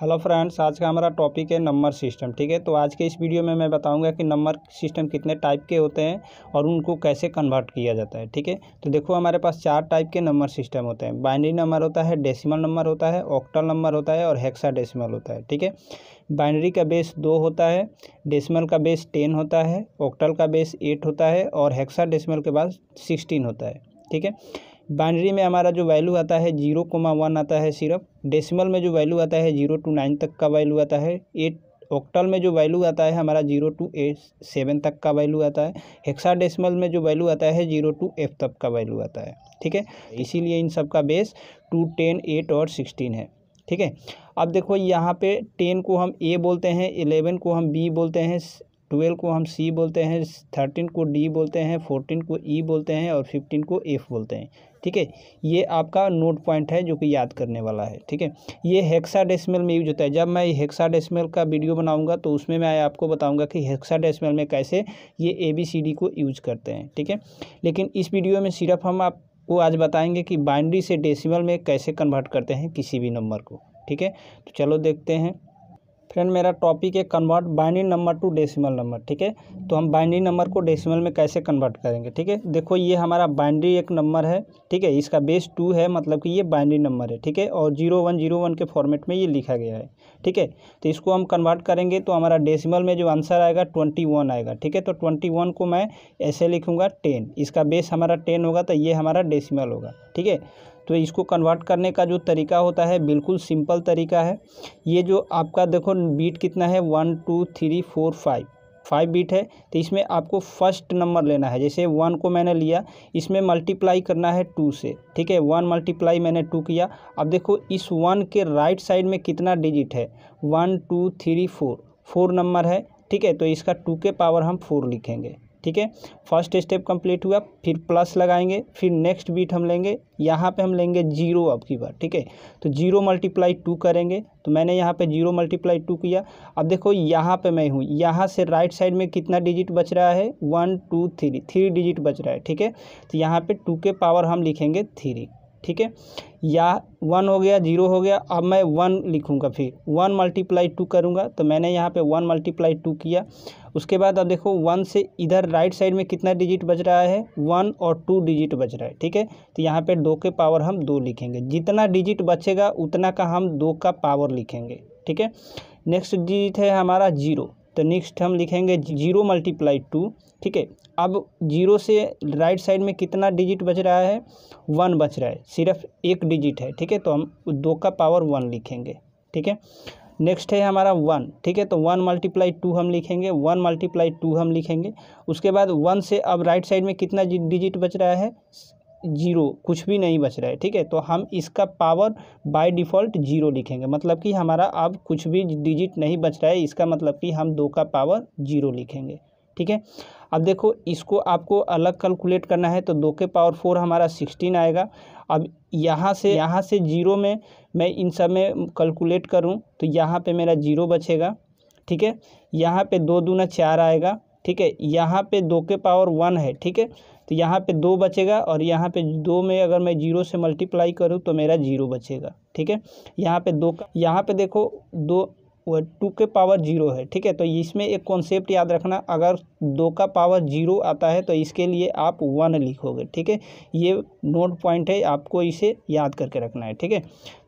Hello friends, आज का हमारा टॉपिक है नंबर सिस्टम। ठीक है, तो आज के इस वीडियो में मैं बताऊंगा कि नंबर सिस्टम कितने टाइप के होते हैं और उनको कैसे कन्वर्ट किया जाता है। ठीक है, तो देखो हमारे पास 4 टाइप के नंबर सिस्टम होते हैं। बाइनरी नंबर होता है, डेसिमल नंबर होता है, ऑक्टल नंबर होता है और हेक्साडेसिमल होता है। ठीक है, बाइनरी का बेस 2 होता है, डेसिमल का बेस 10 होता है, ऑक्टल का बेस 8 होता है और हेक्साडेसिमल के बाद 16 होता है। ठीक है, बाइनरी में हमारा जो वैल्यू आता है 0,1 आता है सिर्फ। डेसिमल में जो वैल्यू आता है 0 to 9 तक का वैल्यू आता है। 8 ऑक्टल में जो वैल्यू आता है हमारा 0 to 7 तक का वैल्यू आता है। हेक्साडेसिमल में जो वैल्यू आता है 0 to F तक का वैल्यू आता है। ठीक है, इसीलिए इन सब का बेस 2, 10, 8 और 16 है। ठीक है, अब देखो यहाँ पे 10 को हम A बोलते हैं, 11 को हम B बोलते हैं, 12 को हम C बोलते हैं, 13 को D बोलते हैं, 14 को E बोलते हैं और 15 को F बोलते हैं। ठीक है, ये आपका नोट पॉइंट है जो कि याद करने वाला है। ठीक है, ये हेक्साडेसिमल में यूज होता है। जब मैं हेक्साडेसिमल का वीडियो बनाऊंगा तो उसमें मैं आपको बताऊंगा कि हेक्साडेसिमल में कैसे ये ABCD को यूज करते हैं। ठीक है, लेकिन इस वीडियो में सिर्फ हम आपको आज बताएंगे कि बाइनरी से डेसिमल में कैसे कन्वर्ट करते हैं किसी भी नंबर को। ठीक है, तो चलो देखते हैं। फ्रेंड, मेरा टॉपिक है convert binary number two decimal number. ठीक है, तो हम बाइनरी नंबर को डेसिमल में कैसे कन्वर्ट करेंगे। ठीक है, देखो ये हमारा बाइनरी एक नंबर है। ठीक है, इसका बेस 2 है, मतलब कि ये बाइनरी नंबर है। ठीक है, और 0101 के फॉर्मेट में ये लिखा गया है। ठीक है, तो इसको हम कन्वर्ट करेंगे तो हमारा डेसिमल में जो आंसर आएगा 21 आएगा। ठीक है, तो 21 को मैं ऐसे लिखूँगा 10। इसका बेस हमारा 10 होगा तो ये हमारा डेसिमल होगा। ठीक है, तो इसको कन्वर्ट करने का जो तरीका होता है बिल्कुल सिंपल तरीका है। ये जो आपका देखो बीट कितना है 1 2 3 4 5 बीट है, तो इसमें आपको फर्स्ट नंबर लेना है। जैसे 1 को मैंने लिया, इसमें मल्टीप्लाई करना है 2 से। ठीक है, 1 मल्टीप्लाई मैंने 2 किया। अब देखो इस 1 के राइट साइड में कितना डिजिट है, 1 2 3 4 नंबर है। ठीक है, तो इसका 2 के पावर हम 4 लिखेंगे। ठीक है, फर्स्ट स्टेप कंप्लीट हुआ, फिर प्लस लगाएंगे, फिर नेक्स्ट बीट हम लेंगे, यहाँ पे हम लेंगे 0 अब की बार। ठीक है, तो 0 मल्टीप्लाई 2 करेंगे, तो मैंने यहाँ पे 0 मल्टीप्लाई 2 किया। अब देखो यहाँ पे मैं हूँ, यहाँ से राइट साइड में कितना डिजिट बच रहा है, 1 2 3 डिजिट बच रहा है। ठीक है, तो यहाँ पे 2 के पावर हम लिखेंगे 3। ठीक है, या 1 हो गया, 0 हो गया। अब मैं 1 लिखूँगा, फिर 1 मल्टीप्लाई 2 करूँगा, तो मैंने यहाँ पे 1 मल्टीप्लाई 2 किया। उसके बाद अब देखो 1 से इधर राइट साइड में कितना डिजिट बच रहा है, 1 और 2 डिजिट बच रहा है। ठीक है, तो यहाँ पे 2 के पावर हम 2 लिखेंगे। जितना डिजिट बचेगा उतना का हम 2 का पावर लिखेंगे। ठीक है, नेक्स्ट डिजिट है हमारा 0, तो नेक्स्ट हम लिखेंगे 0 मल्टीप्लाई 2। ठीक है, अब 0 से राइट साइड में कितना डिजिट बच रहा है, 1 बच रहा है, सिर्फ एक डिजिट है। ठीक है, तो हम 2 का पावर 1 लिखेंगे। ठीक है, नेक्स्ट है हमारा 1। ठीक है, तो 1 मल्टीप्लाई 2 हम लिखेंगे, 1 मल्टीप्लाई 2 हम लिखेंगे। उसके बाद 1 से अब राइट साइड में कितना डिजिट बच रहा है, 0, कुछ भी नहीं बच रहा है। ठीक है, तो हम इसका पावर बाय डिफ़ॉल्ट 0 लिखेंगे, मतलब कि हमारा अब कुछ भी डिजिट नहीं बच रहा है, इसका मतलब कि हम 2 का पावर 0 लिखेंगे। ठीक है, अब देखो इसको आपको अलग कैलकुलेट करना है, तो 2 के पावर 4 हमारा 16 आएगा। अब यहाँ से 0 में मैं इन सब में कैलकुलेट करूँ तो यहाँ पे मेरा 0 बचेगा। ठीक है, यहाँ पे 2 दूना 4 आएगा। ठीक है, यहाँ पे 2 के पावर 1 है। ठीक है, तो यहाँ पे 2 बचेगा और यहाँ पे 2 में अगर मैं 0 से मल्टीप्लाई करूँ तो मेरा 0 बचेगा। ठीक है, यहाँ पे 2 का, यहाँ पे देखो 2 के पावर 0 है। ठीक है, तो इसमें एक कॉन्सेप्ट याद रखना, अगर 2 का पावर 0 आता है तो इसके लिए आप 1 लिखोगे। ठीक है, ये नोट पॉइंट है, आपको इसे याद करके रखना है। ठीक है,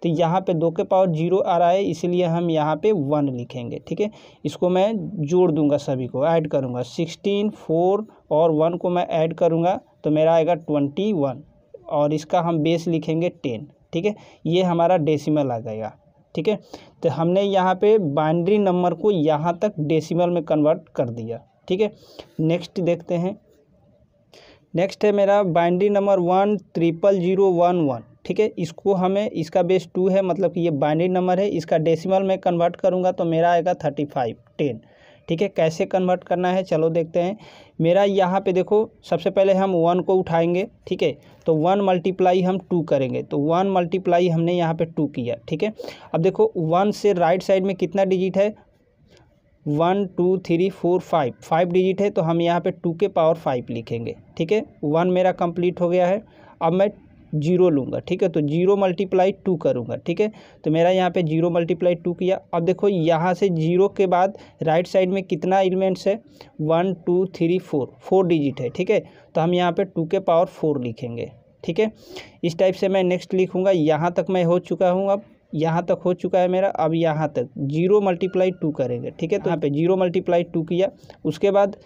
तो यहाँ पे 2 के पावर 0 आ रहा है, इसलिए हम यहाँ पे 1 लिखेंगे। ठीक है, इसको मैं जोड़ दूंगा, सभी को ऐड करूँगा, 16, 4 और 1 को मैं ऐड करूँगा तो मेरा आएगा 21 और इसका हम बेस लिखेंगे 10। ठीक है, ये हमारा डेसिमल आ गया। ठीक है, तो हमने यहाँ पे बाइनरी नंबर को यहाँ तक डेसिमल में कन्वर्ट कर दिया। ठीक है, नेक्स्ट देखते हैं। नेक्स्ट है मेरा बाइनरी नंबर 1000111। ठीक है, इसको हमें, इसका बेस 2 है, मतलब कि ये बाइनरी नंबर है, इसका डेसिमल में कन्वर्ट करूँगा तो मेरा आएगा 35 10। ठीक है, कैसे कन्वर्ट करना है चलो देखते हैं। मेरा यहाँ पे देखो सबसे पहले हम 1 को उठाएंगे। ठीक है, तो 1 मल्टीप्लाई हम 2 करेंगे, तो 1 मल्टीप्लाई हमने यहाँ पे 2 किया। ठीक है, अब देखो 1 से राइट साइड में कितना डिजिट है, 1 2 3 4 5 डिजिट है, तो हम यहाँ पे 2 के पावर 5 लिखेंगे। ठीक है, 1 मेरा कंप्लीट हो गया है। अब मैं जीरो लूँगा, ठीक है। तो 0 × 2 करूँगा, ठीक है। तो मेरा यहाँ पे 0 × 2 किया। अब देखो यहाँ से 0 के बाद राइट साइड में कितना एलिमेंट्स है, 1 2 3 4 डिजिट है, ठीक है। तो हम यहाँ पे 2 के पावर 4 लिखेंगे, ठीक है। इस टाइप से मैं नेक्स्ट लिखूँगा। यहाँ तक मैं हो चुका हूँ, अब यहाँ तक हो चुका है मेरा। अब यहाँ तक 0 × 2 करेंगे, ठीक है। तो यहाँ पे 0 × 2 किया। उसके बाद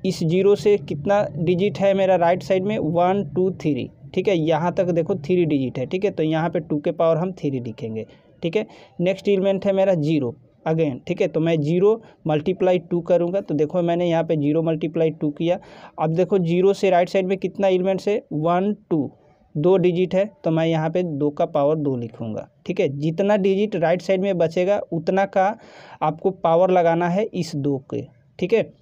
इस 0 से कितना डिजिट है मेरा राइट साइड में, 1 2 3, ठीक है। यहाँ तक देखो 3 डिजिट है, ठीक है। तो यहाँ पे 2 के पावर हम 3 लिखेंगे, ठीक है। नेक्स्ट एलिमेंट है मेरा 0 अगेन, ठीक है। तो मैं 0 × 2 करूँगा। तो देखो मैंने यहाँ पे 0 × 2 किया। अब देखो 0 से राइट साइड में कितना एलिमेंट्स है, 1 2, 2 डिजिट है। तो मैं यहाँ पे 2 का पावर 2 लिखूँगा, ठीक है। जितना डिजिट राइट साइड में बचेगा उतना का आपको पावर लगाना है इस 2 के, ठीक है।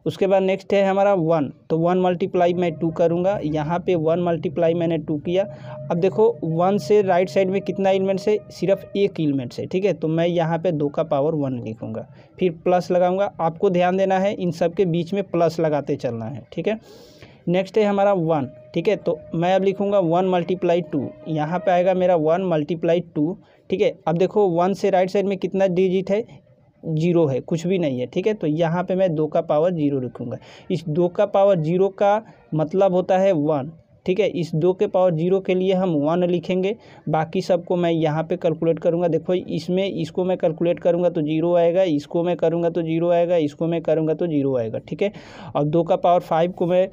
उसके बाद नेक्स्ट है हमारा 1। तो 1 × मैं 2 करूँगा। यहाँ पे 1 × मैंने 2 किया। अब देखो 1 से राइट साइड में कितना एलिमेंट्स है, सिर्फ एक एलिमेंट्स है, ठीक है। तो मैं यहाँ पे 2 का पावर 1 लिखूँगा, फिर प्लस लगाऊँगा। आपको ध्यान देना है, इन सब के बीच में प्लस लगाते चलना है, ठीक है। नेक्स्ट है हमारा 1, ठीक है। तो मैं अब लिखूँगा 1 × 2। यहाँ पे आएगा मेरा 1 × 2, ठीक है। अब देखो 1 से राइट साइड में कितना डिजिट है, 0 है, कुछ भी नहीं है, ठीक है। तो यहाँ पे मैं 2 का पावर 0 लिखूँगा। इस 2 का पावर 0 का मतलब होता है 1, ठीक है। इस 2 के पावर 0 के लिए हम 1 लिखेंगे। बाकी सबको मैं यहाँ पे कैलकुलेट करूँगा। देखो इसमें इसको मैं कैलकुलेट करूँगा तो 0 आएगा, इसको मैं करूँगा तो 0 आएगा, इसको मैं करूँगा तो 0 आएगा, ठीक है। और 2 का पावर 5 को मैं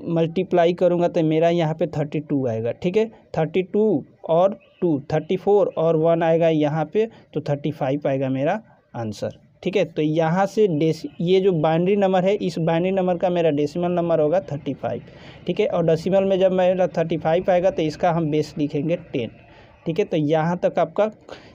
मल्टीप्लाई करूँगा तो मेरा यहाँ पे 32 आएगा, ठीक है। 32 और 2 34 और 1 आएगा यहाँ पे, तो 35 आएगा मेरा आंसर, ठीक है। तो यहाँ से ये जो बाइनरी नंबर है, इस बाइनरी नंबर का मेरा डेसिमल नंबर होगा 35, ठीक है। और डेसिमल में जब मेरा 35 आएगा तो इसका हम बेस लिखेंगे 10, ठीक है। तो यहाँ तक आपका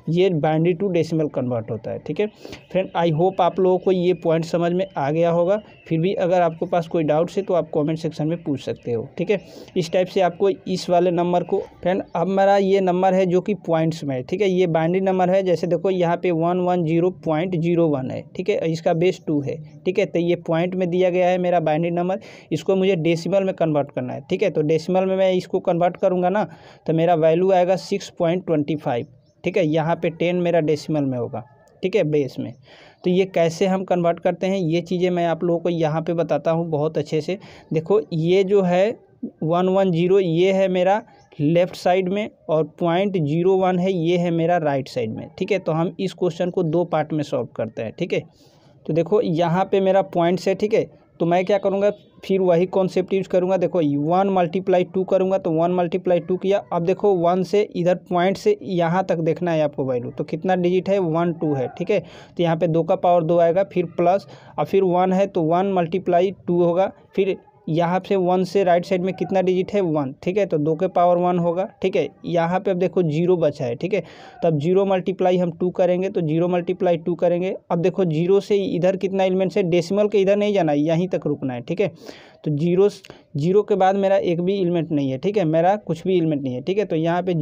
ये बाइनरी टू डेसिमल कन्वर्ट होता है, ठीक है। फ्रेंड, आई होप आप लोगों को ये पॉइंट समझ में आ गया होगा। फिर भी अगर आपके पास कोई डाउट्स है तो आप कमेंट सेक्शन में पूछ सकते हो, ठीक है। इस टाइप से आपको इस वाले नंबर को, फ्रेंड अब मेरा ये नंबर है जो कि पॉइंट्स में है, ठीक है। ये बाइनरी नंबर है, जैसे देखो यहाँ पे 110.01 है, ठीक है। इसका बेस 2 है, ठीक है। तो ये पॉइंट में दिया गया है मेरा बाइनरी नंबर, इसको मुझे डेसिमल में कन्वर्ट करना है, ठीक है। तो डेसिमल में मैं इसको कन्वर्ट करूँगा ना, तो मेरा वैल्यू आएगा 6.25, ठीक है। यहाँ पे 10 मेरा डेसिमल में होगा, ठीक है, बेस में। तो ये कैसे हम कन्वर्ट करते हैं, ये चीज़ें मैं आप लोगों को यहाँ पे बताता हूँ बहुत अच्छे से। देखो ये जो है 110, ये है मेरा लेफ़्ट साइड में, और 0.01 है, ये है मेरा राइट साइड में, ठीक है। तो हम इस क्वेश्चन को 2 पार्ट में सॉल्व करते हैं, ठीक है। तो देखो यहाँ पे मेरा पॉइंट्स है, ठीक है। तो मैं क्या करूँगा, फिर वही कॉन्सेप्ट यूज़ करूँगा। देखो 1 × 2 करूँगा, तो 1 × 2 किया। अब देखो 1 से इधर पॉइंट से यहाँ तक देखना है आपको वैल्यू, तो कितना डिजिट है, 1 2 है, ठीक है। तो यहाँ पे 2 का पावर 2 आएगा, फिर प्लस, और फिर 1 है तो 1 × 2 होगा। फिर यहाँ से 1 से राइट साइड में कितना डिजिट है, 1, ठीक है। तो 2 के पावर 1 होगा, ठीक है। यहाँ पे अब देखो 0 बचा है, ठीक है। तब 0 × हम 2 करेंगे, तो 0 × 2 करेंगे। अब देखो 0 से इधर कितना एलिमेंट्स है, डेसिमल के इधर नहीं जाना है, यहीं तक रुकना है, ठीक है। तो 0 के बाद मेरा एक भी एलिमेंट नहीं है, ठीक है, मेरा कुछ भी एलिमेंट नहीं है, ठीक है। तो यहाँ पे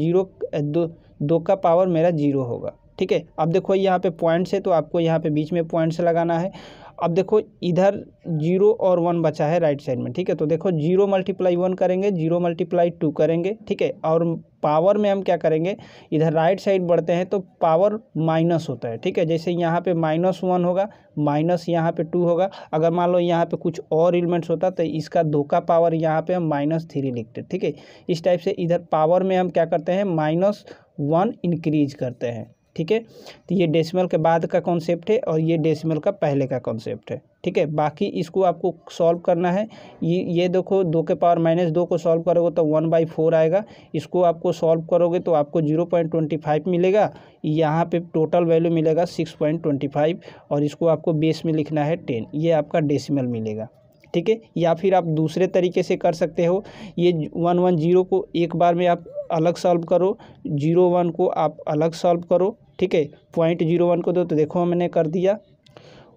2 का पावर मेरा 0 होगा, ठीक है। अब देखो यहाँ पे पॉइंट्स है, तो आपको यहाँ पे बीच में पॉइंट्स लगाना है। अब देखो इधर 0 और 1 बचा है राइट साइड में, ठीक है। तो देखो 0 × 1 करेंगे, 0 × 2 करेंगे, ठीक है। और पावर में हम क्या करेंगे, इधर राइट साइड बढ़ते हैं तो पावर माइनस होता है, ठीक है। जैसे यहाँ पे -1 होगा, माइनस यहाँ पे 2 होगा। अगर मान लो यहाँ पे कुछ और एलिमेंट्स होता तो इसका 2 का पावर यहाँ पे हम -3 लिखते, ठीक है। इस टाइप से इधर पावर में हम क्या करते हैं, -1 इंक्रीज करते हैं, ठीक है। तो ये डेसिमल के बाद का कॉन्सेप्ट है और ये डेसिमल का पहले का कॉन्सेप्ट है, ठीक है। बाकी इसको आपको सॉल्व करना है। ये देखो 2 के पावर -2 को सॉल्व करोगे तो 1/4 आएगा। इसको आपको सॉल्व करोगे तो आपको 0.25 मिलेगा। यहाँ पे टोटल वैल्यू मिलेगा 6.25, और इसको आपको बेस में लिखना है 10, ये आपका डेसिमल मिलेगा, ठीक है। या फिर आप दूसरे तरीके से कर सकते हो, ये 110 को एक बार में आप अलग सॉल्व करो, 01 को आप अलग सॉल्व करो, ठीक है। 0.01 को दो, तो देखो मैंने कर दिया,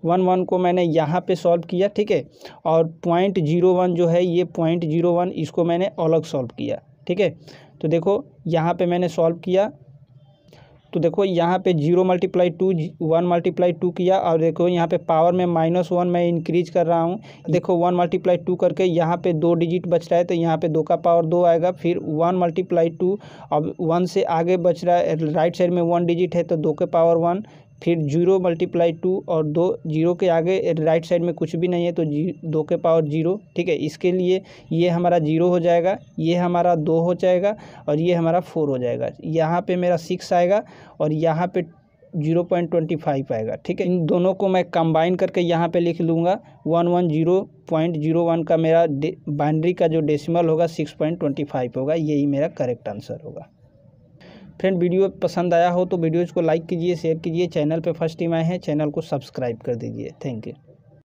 11 को मैंने यहाँ पे सॉल्व किया, ठीक है। और 0.01 जो है, ये 0.01 इसको मैंने अलग सॉल्व किया, ठीक है। तो देखो यहाँ पे मैंने सॉल्व किया तो देखो यहाँ पे 0 मल्टीप्लाई 2 1 मल्टीप्लाई 2 किया, और देखो यहाँ पे पावर में -1 मैं इंक्रीज कर रहा हूँ। देखो 1 मल्टीप्लाई 2 करके यहाँ पे 2 डिजिट बच रहा है, तो यहाँ पे 2 का पावर 2 आएगा। फिर 1 मल्टीप्लाई 2, अब 1 से आगे बच रहा है, राइट साइड में 1 डिजिट है तो 2 के पावर 1। फिर 0 मल्टीप्लाई 2 और 2, 0 के आगे राइट साइड में कुछ भी नहीं है तो 2 के पावर 0। ठीक है, इसके लिए ये हमारा 0 हो जाएगा, ये हमारा 2 हो जाएगा, और ये हमारा 4 हो जाएगा। यहाँ पे मेरा 6 आएगा, और यहाँ पे 0.25 आएगा। ठीक है, इन दोनों को मैं कंबाइन करके यहाँ पे लिख लूँगा 110.01 का मेरा बाइनरी का जो डेसिमल होगा 6.25 होगा। यही मेरा करेक्ट आंसर होगा। फ्रेंड, वीडियो पसंद आया हो तो वीडियोज़ को लाइक कीजिए, शेयर कीजिए। चैनल पे फर्स्ट टाइम आए हैं, चैनल को सब्सक्राइब कर दीजिए। Thank you.